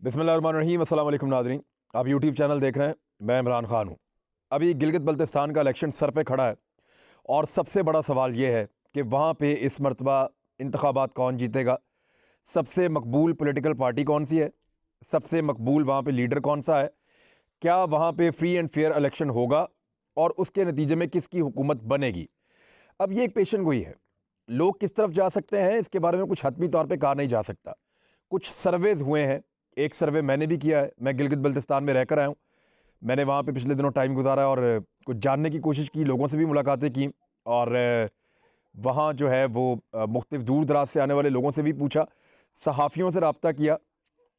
बिस्मिल्लाहिर्रहमानिर्रहीम। अस्सलाम वालेकुम नाज़रीन, आप यूट्यूब चैनल देख रहे हैं। मैं इमरान खान हूँ। अभी गिलगित बल्तिस्तान का इलेक्शन सर पे खड़ा है और सबसे बड़ा सवाल ये है कि वहाँ पे इस मरतबा इंतखाबात कौन जीतेगा, सबसे मकबूल पॉलिटिकल पार्टी कौन सी है, सबसे मकबूल वहाँ पे लीडर कौन सा है, क्या वहाँ पे फ्री एंड फेयर इलेक्शन होगा और उसके नतीजे में किसकी हुकूमत बनेगी। अब ये एक पेशन गोई है। लोग किस तरफ जा सकते हैं इसके बारे में कुछ हतमी तौर पे कहा नहीं जा सकता। कुछ सर्वेज हुए हैं, एक सर्वे मैंने भी किया है। मैं गिलगित बल्तिस्तान में रहकर आया हूँ। मैंने वहाँ पे पिछले दिनों टाइम गुजारा और कुछ जानने की कोशिश की, लोगों से भी मुलाकातें की और वहाँ जो है वो मुख्तलिफ दूर दराज से आने वाले लोगों से भी पूछा, सहाफ़ियों से रब्ता किया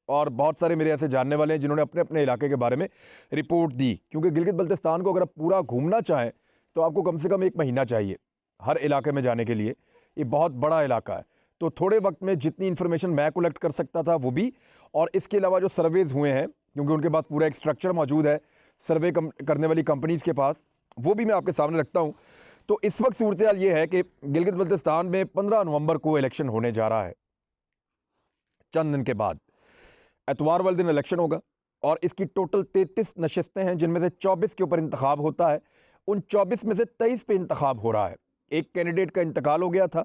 और बहुत सारे मेरे ऐसे जानने वाले हैं जिन्होंने अपने अपने इलाके के बारे में रिपोर्ट दी। क्योंकि गिलगित बल्तिस्तान को अगर आप पूरा घूमना चाहें तो आपको कम से कम एक महीना चाहिए हर इलाके में जाने के लिए। ये बहुत बड़ा इलाका है, तो थोड़े वक्त में जितनी इन्फॉर्मेशन मैं कलेक्ट कर सकता था वो भी, और इसके अलावा जो सर्वेज हुए हैं, क्योंकि उनके पास पूरा एक स्ट्रक्चर मौजूद है सर्वे करने वाली कंपनीज़ के पास, वो भी मैं आपके सामने रखता हूँ। तो इस वक्त सूरत हाल ये है कि गिलगित बल्तिस्तान में 15 नवंबर को इलेक्शन होने जा रहा है। चंद दिन के बाद एतवार वाले दिन इलेक्शन होगा और इसकी टोटल 33 नशस्तें हैं, जिनमें से 24 के ऊपर इंतखाब होता है। उन 24 में से 23 पे इंतखाब हो रहा है। एक कैंडिडेट का इंतकाल हो गया था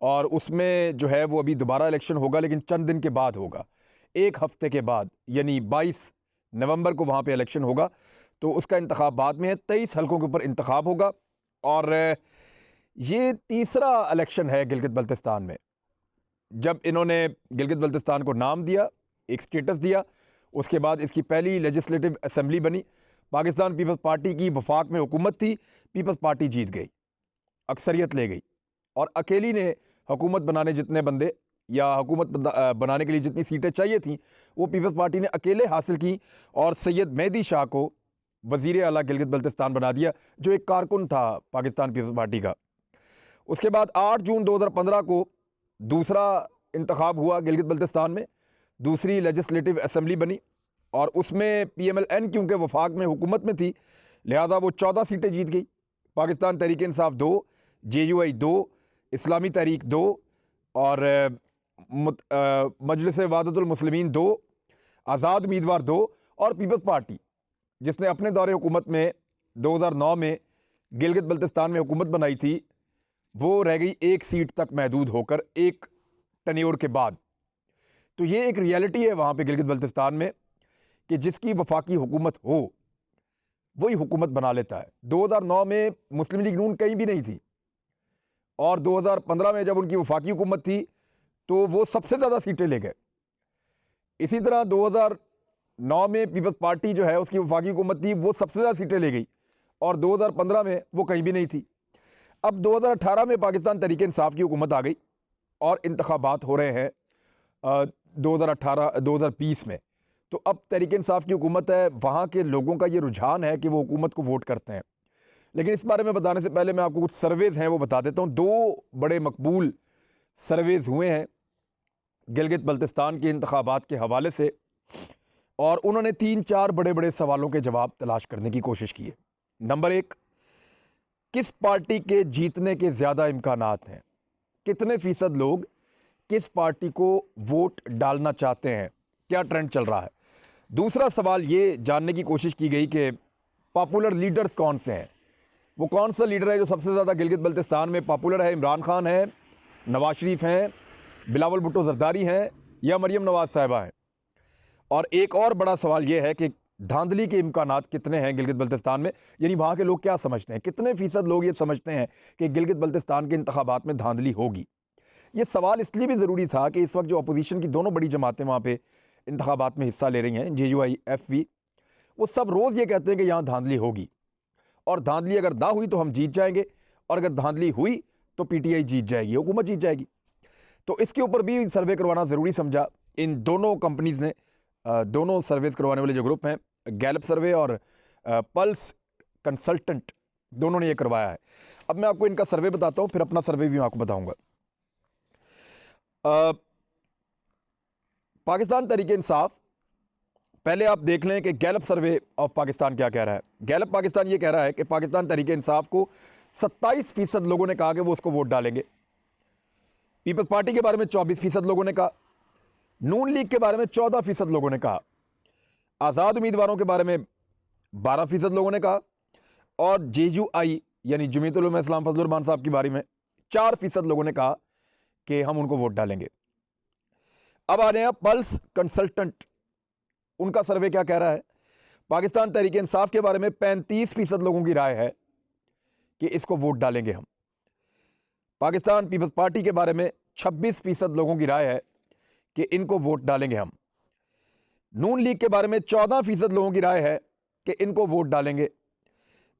और उसमें जो है वो अभी दोबारा इलेक्शन होगा, लेकिन चंद दिन के बाद होगा, एक हफ्ते के बाद, यानी 22 नवंबर को वहाँ पे इलेक्शन होगा। तो उसका इंतखाब बाद में है, 23 हलकों के ऊपर इंतखाब होगा और ये तीसरा इलेक्शन है गिलगित बल्तिस्तान में। जब इन्होंने गिलगित बल्तिस्तान को नाम दिया, एक स्टेटस दिया, उसके बाद इसकी पहली लेजिस्लेटिव असम्बली बनी। पाकिस्तान पीपल्स पार्टी की वफाक में हुकूमत थी, पीपल्स पार्टी जीत गई, अक्सरियत ले गई और अकेली ने हुकूमत बनाने जितने बंदे या हुकूमत बनाने के लिए जितनी सीटें चाहिए थी वो पीपल्स पार्टी ने अकेले हासिल की और सैयद मेहदी शाह को वज़ीर आला गिलगित बल्तिस्तान बना दिया, जो एक कारकुन था पाकिस्तान पीपल्स पार्टी का। उसके बाद 8 जून 2015 को दूसरा इंतखाब हुआ गिलगित बल्तिस्तान में, दूसरी लेजिस्लेटिव असम्बली बनी और उसमें PMLN क्योंकि वफाक में हुकूमत में थी, लिहाजा वो 14 सीटें जीत गई। पाकिस्तान तहरीक इंसाफ 2, JUI 2, इस्लामी तहरीक 2 और मजलिस वहादतुल मुस्लिमीन 2, आज़ाद उम्मीदवार 2 और पीपल्स पार्टी जिसने अपने दौरे हुकूमत में 2009 में गिलगित बल्तिस्तान में हुकूमत बनाई थी, वो रह गई एक सीट तक महदूद होकर एक टन्योर के बाद। तो ये एक रियलिटी है वहाँ पे गिलगित बल्तिस्तान में कि जिसकी वफाकी हुकूमत हो वही हुकूमत बना लेता है। 2009 में मुस्लिम लीग नून कहीं भी नहीं थी और 2015 में जब उनकी वफाकी हुकूमत थी तो वो सबसे ज़्यादा सीटें ले गए। इसी तरह 2009 में पीपल्स पार्टी जो है उसकी वफाकी हुकूमत थी, वो सबसे ज़्यादा सीटें ले गई और 2015 में वो कहीं भी नहीं थी। अब 2018 में पाकिस्तान तहरीक इंसाफ की हुकूमत आ गई और इंतखाबात हो रहे हैं 2020 में। तो अब तहरीक इंसाफ की हुकूमत है, वहाँ के लोगों का ये रुझान है कि वो हुकूमत को वोट करते हैं। लेकिन इस बारे में बताने से पहले मैं आपको कुछ सर्वेज़ हैं वो बता देता हूँ। 2 बड़े मकबूल सर्वेज़ हुए हैं गिलगित बल्तिस्तान के इंतखाबात के हवाले से और उन्होंने 3-4 बड़े बड़े सवालों के जवाब तलाश करने की कोशिश की है। नंबर 1, किस पार्टी के जीतने के ज़्यादा इम्कानात हैं, कितने फ़ीसद लोग किस पार्टी को वोट डालना चाहते हैं, क्या ट्रेंड चल रहा है। दूसरा सवाल ये जानने की कोशिश की गई कि पॉपुलर लीडर्स कौन से हैं, वो कौन सा लीडर है जो सबसे ज़्यादा गिलगित बल्तिस्तान में पॉपुलर है। इमरान खान है, नवाज शरीफ हैं, बिलावल भुट्टो जरदारी हैं या मरियम नवाज साहिबा हैं। और एक और बड़ा सवाल ये है कि धांधली के इम्कानात कितने हैं गिलगित बल्तिस्तान में, यानी वहाँ के लोग क्या समझते हैं, कितने फ़ीसद लोग ये समझते हैं कि गिलगित बल्तिस्तान के इंतखाबात में धांधली होगी। ये सवाल इसलिए भी ज़रूरी था कि इस वक्त जो अपोजिशन की दोनों बड़ी जमातें वहाँ पे इंतखाबात में हिस्सा ले रही हैं, JUI FV, वो सब रोज़ ये कहते हैं कि यहाँ धांधली होगी और धांधली अगर ना हुई तो हम जीत जाएंगे और अगर धांधली हुई तो PTI जीत जाएगी, हुकूमत जीत जाएगी। तो इसके ऊपर भी सर्वे करवाना ज़रूरी समझा इन दोनों कंपनीज़ ने। दोनों सर्वेस करवाने वाले जो ग्रुप हैं, गैलप सर्वे और पल्स कंसल्टेंट, दोनों ने ये करवाया है। अब मैं आपको इनका सर्वे बताता हूँ, फिर अपना सर्वे भी मैं आपको बताऊँगा। पाकिस्तान तहरीक इंसाफ, पहले आप देख लें कि गैलप सर्वे ऑफ पाकिस्तान क्या कह रहा है। गैलप पाकिस्तान ये कह रहा है कि पाकिस्तान तहरीक इंसाफ को 27% लोगों ने कहा कि वो उसको वोट डालेंगे। पीपल्स पार्टी के बारे में 24% लोगों ने कहा, नून लीग के बारे में 14% लोगों ने कहा, आज़ाद उम्मीदवारों के बारे में 12% लोगों ने कहा, और JUI यानी जमीयत उलमा इस्लाम फजलुर रहमान साहब के बारे में 4% लोगों ने कहा कि हम उनको वोट डालेंगे। अब आ रहे हैं पल्स कंसल्टेंट, उनका सर्वे क्या कह रहा है। पाकिस्तान तहरीक इंसाफ के बारे में 35% लोगों की राय है कि इसको वोट डालेंगे हम। पाकिस्तान पीपल्स पार्टी के बारे में 26% लोगों की राय है कि इनको वोट डालेंगे हम। नून लीग के बारे में 14% लोगों की राय है कि इनको वोट डालेंगे,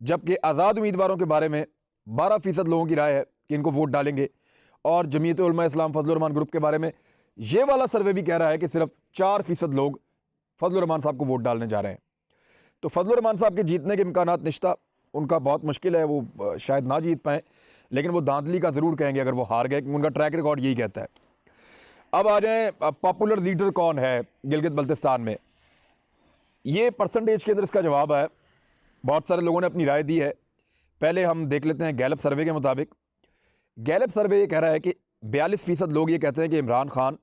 जबकि आज़ाद उम्मीदवारों के बारे में 12% लोगों की राय है कि इनको वोट डालेंगे। और जमीयत उलमा इस्लाम फजलुर रहमान ग्रुप के बारे में ये वाला सर्वे भी कह रहा है कि सिर्फ 4% लोग फजलुर रहमान साहब को वोट डालने जा रहे हैं। तो फजलुर रहमान साहब के जीतने के इम्कानात निश्ता, उनका बहुत मुश्किल है, वो शायद ना जीत पाएँ, लेकिन वो धांधली का ज़रूर कहेंगे अगर वो हार गए, क्योंकि उनका ट्रैक रिकॉर्ड यही कहता है। अब आ जाएँ पॉपुलर लीडर कौन है गिलगित बल्तिस्तान में। ये परसेंटेज के अंदर इसका जवाब है, बहुत सारे लोगों ने अपनी राय दी है। पहले हम देख लेते हैं गैलप सर्वे के मुताबिक। गैलप सर्वे ये कह रहा है कि 42% लोग ये कहते हैं कि इमरान खान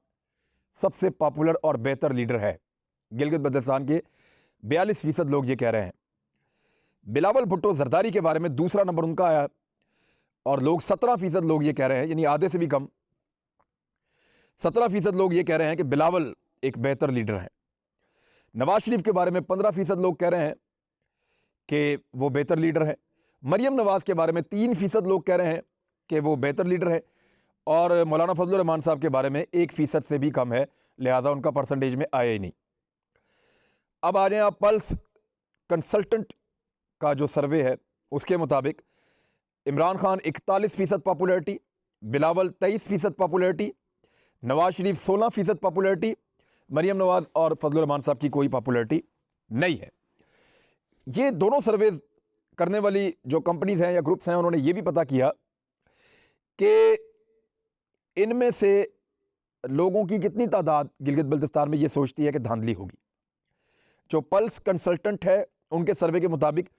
सबसे पॉपुलर और बेहतर लीडर है। गिलगित बल्तिस्तान के 42% लोग ये कह रहे हैं। बिलावल भुट्टो जरदारी के बारे में दूसरा नंबर उनका आया, और लोग 17% लोग ये कह रहे हैं, यानी आधे से भी कम, 17% लोग ये कह रहे हैं कि बिलावल एक बेहतर लीडर है। नवाज शरीफ के बारे में 15% लोग कह रहे हैं कि वो बेहतर लीडर है। मरियम नवाज के बारे में 3% लोग कह रहे हैं कि वो बेहतर लीडर है, और मौलाना फजलुर रहमान साहब के बारे में 1% से भी कम है, लिहाजा उनका परसेंटेज में आया ही नहीं। अब आ जाए आप पल्स कंसल्टेंट का जो सर्वे है उसके मुताबिक Imran Khan 41% popularity, Bilawal 23% popularity, Nawaz Sharif 16% popularity, Maryam Nawaz और फजलुर रहमान साहब की कोई पॉपुलैरिटी नहीं है। ये दोनों सर्वेज करने वाली जो कंपनीज हैं या ग्रुप्स हैं, उन्होंने ये भी पता किया कि इनमें से लोगों की कितनी तादाद गिलगित बल्तिस्तान में ये सोचती है कि धांधली होगी। जो पल्स कंसल्टेंट है उनके सर्वे के मुताबिक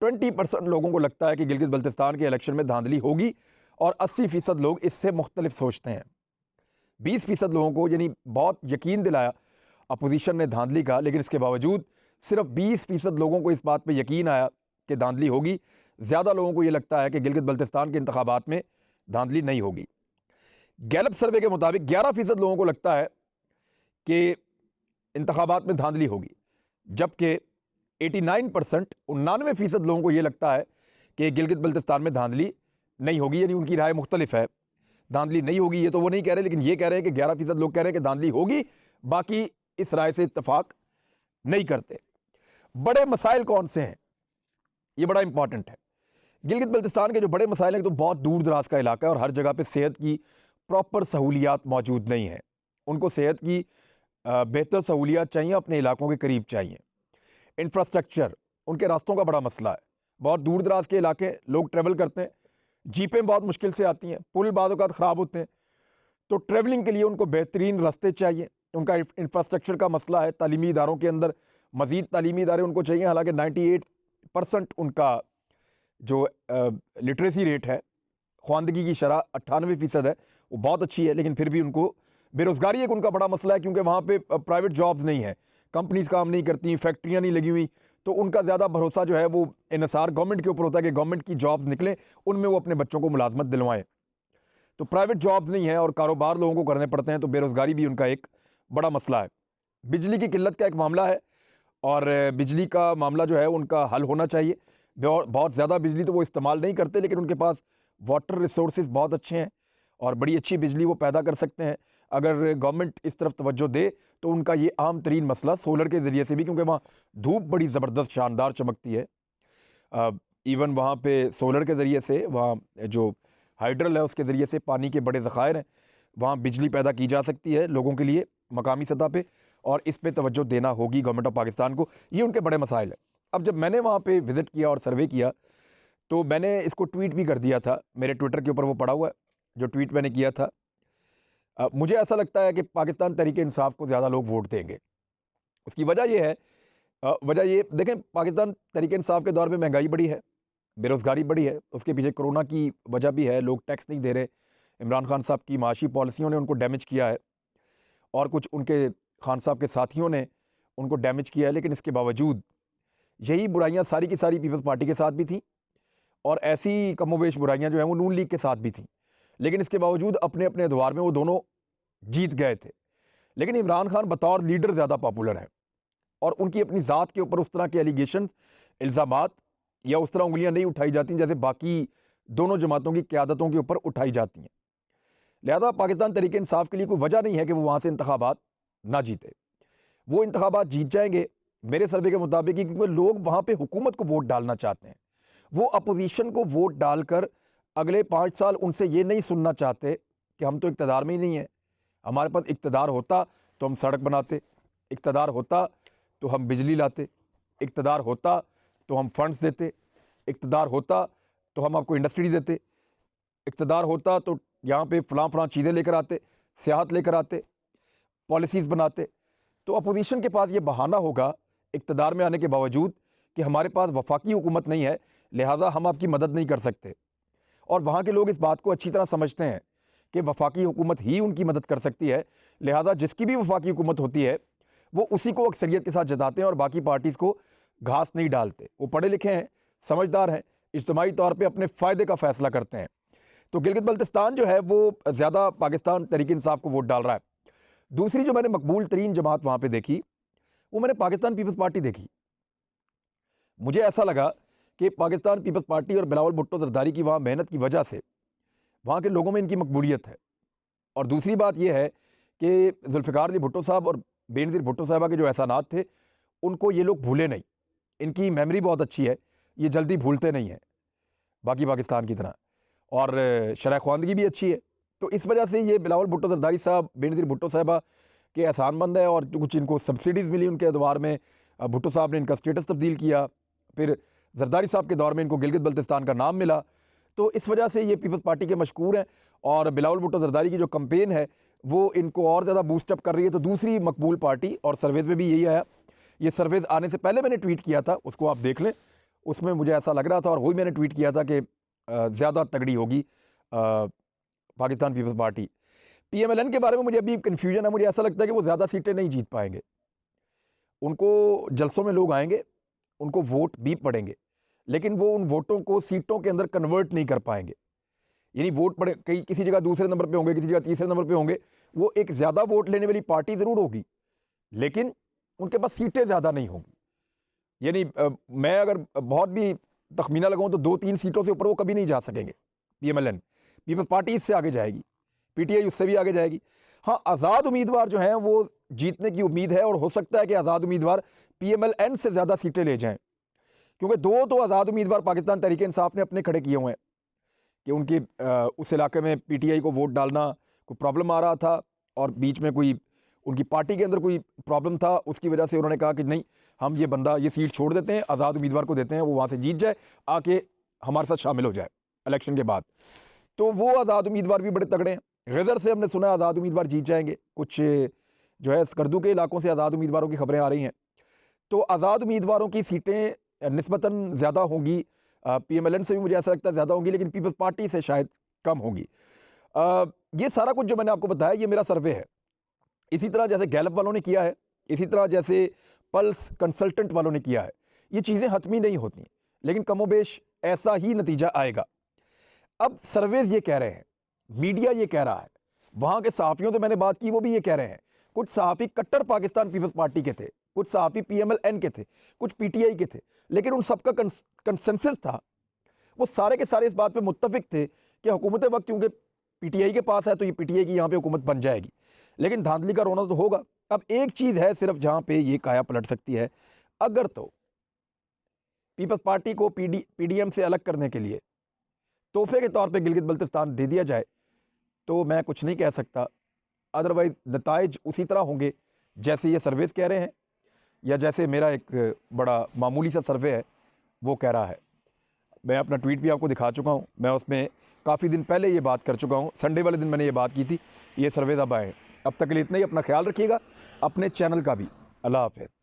20% लोगों को लगता है कि गिलगित बल्तिस्तान के इलेक्शन में धांधली होगी, और 80% लोग इससे मुख्तलिफ सोचते हैं। 20% लोगों को, यानी बहुत यकीन दिलाया अपोजिशन ने धांधली का, लेकिन इसके बावजूद सिर्फ 20% लोगों को इस बात पे यकीन आया कि धांधली होगी। ज़्यादा लोगों को ये लगता है कि गिलगित बल्तिस्तान के इंतखाबात में धांधली नहीं होगी। गैलप सर्वे के मुताबिक 11% लोगों को लगता है कि इंतखाबात में धांधली होगी, जबकि 89% 99% लोगों को ये लगता है कि गिलगित बल्तिस्तान में धांधली नहीं होगी, यानी उनकी राय मुख्तलिफ है। धांधली नहीं होगी ये तो वो नहीं कह रहे, लेकिन ये कह रहे हैं कि 11% लोग कह रहे हैं कि धांधली होगी, बाकी इस राय से इत्तफाक नहीं करते। बड़े मसाइल कौन से हैं, ये बड़ा इंपॉर्टेंट है। गिलगित बल्तिस्तान के जो बड़े मसाइल हैं, तो बहुत दूर दराज का इलाका है और हर जगह पे सेहत की प्रॉपर सहूलियात मौजूद नहीं है। उनको सेहत की बेहतर सहूलियात चाहिए, अपने इलाकों के करीब चाहिए। इंफ्रास्ट्रक्चर, उनके रास्तों का बड़ा मसला है। बहुत दूर दराज के इलाके, लोग ट्रैवल करते हैं, जीपें बहुत मुश्किल से आती हैं, पुल बाद औक़ात ख़राब होते हैं, तो ट्रैवलिंग के लिए उनको बेहतरीन रास्ते चाहिए। उनका इंफ्रास्ट्रक्चर का मसला है। तालीमी इदारों के अंदर मज़ीद तालीमी इदारे उनको चाहिए। हालांकि 98% उनका जो लिटरेसी रेट है, ख्वानदगी की शरह 98% है, वो बहुत अच्छी है, लेकिन फिर भी उनको बेरोज़गारी एक उनका बड़ा मसला है, क्योंकि वहाँ पे प्राइवेट जॉब्स नहीं है, कंपनीज़ काम नहीं करती, फैक्ट्रियाँ नहीं लगी हुई, तो उनका ज़्यादा भरोसा जो है वो इन्हिसार गवर्नमेंट के ऊपर होता है कि गवर्नमेंट की जॉब्स निकलें, उनमें वो अपने बच्चों को मुलाजमत दिलवाएं। तो प्राइवेट जॉब्स नहीं है और कारोबार लोगों को करने पड़ते हैं, तो बेरोज़गारी भी उनका एक बड़ा मसला है। बिजली की किल्लत का एक मामला है, और बिजली का मामला जो है उनका हल होना चाहिए। बहुत ज़्यादा बिजली तो वो इस्तेमाल नहीं करते, लेकिन उनके पास वाटर रिसोर्सेज बहुत अच्छे हैं और बड़ी अच्छी बिजली वो पैदा कर सकते हैं। अगर गवर्नमेंट इस तरफ तवज्जो दे तो उनका ये आम तरीन मसला सोलर के ज़रिए से भी, क्योंकि वहाँ धूप बड़ी ज़बरदस्त शानदार चमकती है, इवन वहाँ पे सोलर के ज़रिए से, वहाँ जो हाइड्रल है उसके ज़रिए से पानी के बड़े ज़खायर हैं, वहाँ बिजली पैदा की जा सकती है लोगों के लिए मकामी सतह पे, और इस पे तवज्जो देना होगी गवर्नमेंट ऑफ पाकिस्तान को। ये उनके बड़े मसाइल हैं। अब जब मैंने वहाँ पे विज़िट किया और सर्वे किया, तो मैंने इसको ट्वीट भी कर दिया था, मेरे ट्विटर के ऊपर वो पड़ा हुआ है जो ट्वीट मैंने किया था। मुझे ऐसा लगता है कि पाकिस्तान तहरीक इंसाफ को ज़्यादा लोग वोट देंगे। उसकी वजह ये है, वजह ये देखें, पाकिस्तान तहरीक इंसाफ के दौर में महंगाई बढ़ी है, बेरोज़गारी बढ़ी है, उसके पीछे कोरोना की वजह भी है, लोग टैक्स नहीं दे रहे, इमरान खान साहब की माशी पॉलिसियों ने उनको डैमेज किया है, और कुछ उनके खान साहब के साथियों ने उनको डैमेज किया है, लेकिन इसके बावजूद यही बुराइयां सारी की सारी पीपल्स पार्टी के साथ भी थी और ऐसी कमोबेश बुराइयां जो हैं वो नून लीग के साथ भी थी। लेकिन इसके बावजूद अपने अपने अदवार में वो दोनों जीत गए थे। लेकिन इमरान खान बतौर लीडर ज़्यादा पॉपुलर हैं और उनकी अपनी ज़ात के ऊपर उस तरह के एलिगेशन, इल्ज़ामात या उस तरह उंगलियां नहीं उठाई जाती जैसे बाकी दोनों जमातों की क़यादतों के ऊपर उठाई जाती हैं। लिहाजा पाकिस्तान तहरीक इंसाफ के लिए कोई वजह नहीं है कि वो वहाँ से इंतखाबात ना जीते। वो इंतखाबात जीत जाएंगे मेरे सर्वे के मुताबिक ही, क्योंकि लोग वहाँ पे हुकूमत को वोट डालना चाहते हैं। वो अपोजिशन को वोट डालकर अगले 5 साल उनसे ये नहीं सुनना चाहते कि हम तो इक़्तिदार में ही नहीं है, हमारे पास इक़्तिदार होता तो हम सड़क बनाते, इक़्तिदार होता तो हम बिजली लाते, इक़्तिदार होता तो हम फंड्स देते, इक़्तिदार होता तो हम आपको इंडस्ट्री देते, इक़्तिदार होता तो यहाँ पे फ़लाँ चीज़ें लेकर आते, सियाहत लेकर आते, पॉलिसीज़ बनाते। तो अपोजिशन के पास ये बहाना होगा इक़्तिदार में आने के बावजूद कि हमारे पास वफाकी हुकूमत नहीं है, लिहाजा हम आपकी मदद नहीं कर सकते। और वहाँ के लोग इस बात को अच्छी तरह समझते हैं कि वफाकी हुकूमत ही उनकी मदद कर सकती है, लिहाजा जिसकी भी वफाकी हुकूमत होती है वो उसी को अक्सरियत के साथ जताते हैं और बाकी पार्टीज़ को घास नहीं डालते। वो पढ़े लिखे हैं, समझदार हैं, इज्तिमाई तौर पे अपने फ़ायदे का फ़ैसला करते हैं। तो गिलगित बल्तिस्तान जो है वो ज़्यादा पाकिस्तान तहरीक इंसाफ को वोट डाल रहा है। दूसरी जो मैंने मकबूल तरीन जमात वहाँ पे देखी, वो मैंने पाकिस्तान पीपल्स पार्टी देखी। मुझे ऐसा लगा कि पाकिस्तान पीपल्स पार्टी और बिलावल भुट्टो ज़रदारी की वहाँ मेहनत की वजह से वहाँ के लोगों में इनकी मकबूलियत है। और दूसरी बात यह है कि जुल्फ़िकार अली भुट्टो साहब और बेनज़ीर भुट्टो साहिबा के जो एहसानात थे उनको ये लोग भूले नहीं। इनकी मेमोरी बहुत अच्छी है, ये जल्दी भूलते नहीं हैं बाकी पाकिस्तान की तरह, और शरह ख्वानदगी भी अच्छी है। तो इस वजह से ये बिलावल भुट्टो ज़रदारी साहब, बेनज़ीर भुट्टो साहिबा के एहसानमंद है और जो कुछ इनको सब्सिडीज़ मिली उनके अदवार में भुट्टो साहब ने इनका स्टेटस तब्दील किया, फिर ज़रदारी साहब के दौर में इनको गिलगित बल्तिस्तान का नाम मिला। तो इस वजह से ये पीपल्स पार्टी के मशकूर हैं और बिलावल भुट्टो ज़रदारी की जो कैंपेन है वो इनको और ज़्यादा बूस्टअप कर रही है। तो दूसरी मकबूल पार्टी, और सर्वेज़ में भी यही आया, ये सर्वेज़ आने से पहले मैंने ट्वीट किया था, उसको आप देख लें, उसमें मुझे ऐसा लग रहा था और वही मैंने ट्वीट किया था कि ज़्यादा तगड़ी होगी पाकिस्तान पीपल्स पार्टी। PMLN के बारे में मुझे अभी कन्फ्यूजन है, मुझे ऐसा लगता है कि वो ज़्यादा सीटें नहीं जीत पाएंगे। उनको जलसों में लोग आएंगे, उनको वोट भी पड़ेंगे, लेकिन वो उन वोटों को सीटों के अंदर कन्वर्ट नहीं कर पाएंगे। यानी वोट पड़े, कहीं किसी जगह दूसरे नंबर पे होंगे, किसी जगह तीसरे नंबर पे होंगे, वो एक ज़्यादा वोट लेने वाली पार्टी ज़रूर होगी, लेकिन उनके पास सीटें ज़्यादा नहीं होंगी। यानी मैं अगर बहुत भी तखमीना लगाऊं तो 2-3 सीटों से ऊपर वो कभी नहीं जा सकेंगे। PMLN, पीपल्स पार्टी इससे आगे जाएगी, PTI उससे भी आगे जाएगी। हाँ, आज़ाद उम्मीदवार जो हैं वो जीतने की उम्मीद है और हो सकता है कि आज़ाद उम्मीदवार PMLN से ज़्यादा सीटें ले जाएं, क्योंकि 2 तो आज़ाद उम्मीदवार पाकिस्तान तहरीक इंसाफ ने अपने खड़े किए हुए हैं कि उनकी उस इलाके में PTI को वोट डालना कोई प्रॉब्लम आ रहा था और बीच में कोई उनकी पार्टी के अंदर कोई प्रॉब्लम था, उसकी वजह से उन्होंने कहा कि नहीं, हम ये बंदा ये सीट छोड़ देते हैं, आज़ाद उम्मीदवार को देते हैं, वो वहाँ से जीत जाए, आके हमारे साथ शामिल हो जाए इलेक्शन के बाद। तो वो आज़ाद उम्मीदवार भी बड़े तगड़े हैं। गदर से हमने सुना आज़ाद उम्मीदवार जीत जाएंगे, कुछ जो है स्कर्दू के इलाकों से आज़ाद उम्मीदवारों की खबरें आ रही हैं। तो आज़ाद उम्मीदवारों की सीटें निस्बतन ज़्यादा होंगी, PMLN से भी मुझे ऐसा लगता है ज़्यादा होंगी, लेकिन पीपल्स पार्टी से शायद कम होंगी। ये सारा कुछ जो मैंने आपको बताया ये मेरा सर्वे है। इसी तरह जैसे गैलप वालों ने किया है, इसी तरह जैसे पल्स कंसल्टेंट वालों ने किया है, ये चीज़ें हतमी नहीं होती, लेकिन कमोबेश ऐसा ही नतीजा आएगा। अब सर्वेज ये कह रहे हैं, मीडिया ये कह रहा है, वहाँ के सहाफ़ियों से मैंने बात की, वो भी ये कह रहे हैं। कुछ सहाफ़ी कट्टर पाकिस्तान पीपल्स पार्टी के थे, कुछ सहाफ़ी PMLN के थे, कुछ PTI के थे, लेकिन उन सबका कंसेंसस था, वो सारे के सारे इस बात पे मुत्तफिक थे कि हुकूमत वक्त क्योंकि PTI के पास है तो ये PTI की यहाँ पे हुकूमत बन जाएगी, लेकिन धांधली का रोना तो होगा। अब एक चीज़ है सिर्फ जहाँ पे ये काया पलट सकती है, अगर तो पीपल्स पार्टी को PDM से अलग करने के लिए तोहफे के तौर पे गिलगित बल्तिस्तान दे दिया जाए तो मैं कुछ नहीं कह सकता, अदरवाइज़ नताइज उसी तरह होंगे जैसे ये सर्वेस कह रहे हैं या जैसे मेरा एक बड़ा मामूली सा सर्वे है वो कह रहा है। मैं अपना ट्वीट भी आपको दिखा चुका हूँ, मैं उसमें काफ़ी दिन पहले ये बात कर चुका हूँ, संडे वाले दिन मैंने ये बात की थी। ये सर्वेज अब आए। अब तक के लिए इतना ही, अपना ख्याल रखिएगा, अपने चैनल का भी। अल्लाह हाफ़िज़।